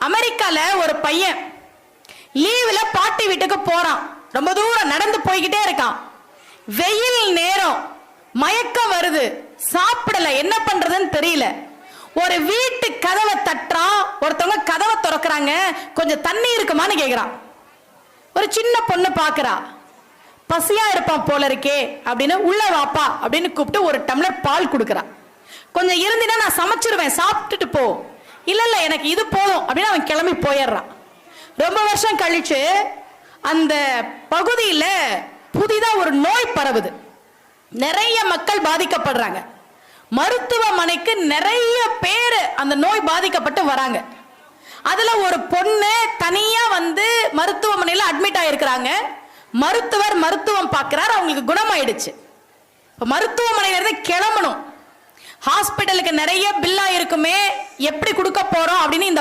அமெரிக்கால ஒரு பையன் லீவ்ல பாட்டி வீட்டுக்கு போறான். ரொம்ப தூரம் நடந்து போய்கிட்டே இருக்கான். வெயில் நேரம், மயக்கம் வருது, சாப்பிடல, என்ன பண்றதுன்னு தெரியல. ஒரு வீட்டு கதவை தட்டுறான். ஒருத்தவங்க கதவை திறக்கிறாங்க. கொஞ்சம் தண்ணி இருக்குமான்னு கேக்குறான். ஒரு சின்ன பொண்ணு பாக்குறா. பசியா இருப்பான் போல இருக்கே அப்படின்னு உள்ள வாப்பா அப்படின்னு கூப்பிட்டு ஒரு டம்ளர் பால் கொடுக்குறா. கொஞ்சம் இருந்தினா நான் சமைச்சிருவேன், சாப்பிட்டுட்டு போ. இல்ல இல்ல எனக்கு இது போதும் அப்படின்னு அவன் கிளம்பி போயிடுறான். ரொம்ப வருஷம் கழிச்சு அந்த பகுதியில் புதிதா ஒரு நோய் பரவுது. நிறைய மக்கள் பாதிக்கப்படுறாங்க. மருத்துவமனைக்கு நிறைய பேர் அந்த நோய் பாதிக்கப்பட்டு வராங்க. அதுல ஒரு பொண்ணு தனியா வந்து மருத்துவமனையில் அட்மிட் ஆயிருக்கிறாங்க. மருத்துவர் மருத்துவம் பார்க்கிறார், அவங்களுக்கு குணமாயிடுச்சு. மருத்துவமனையிலிருந்து கிளம்பணும். ஹாஸ்பிட்டலுக்கு நிறைய பில்லா இருக்குமே, எப்படி கொடுக்க போறோம் அப்படின்னு இந்த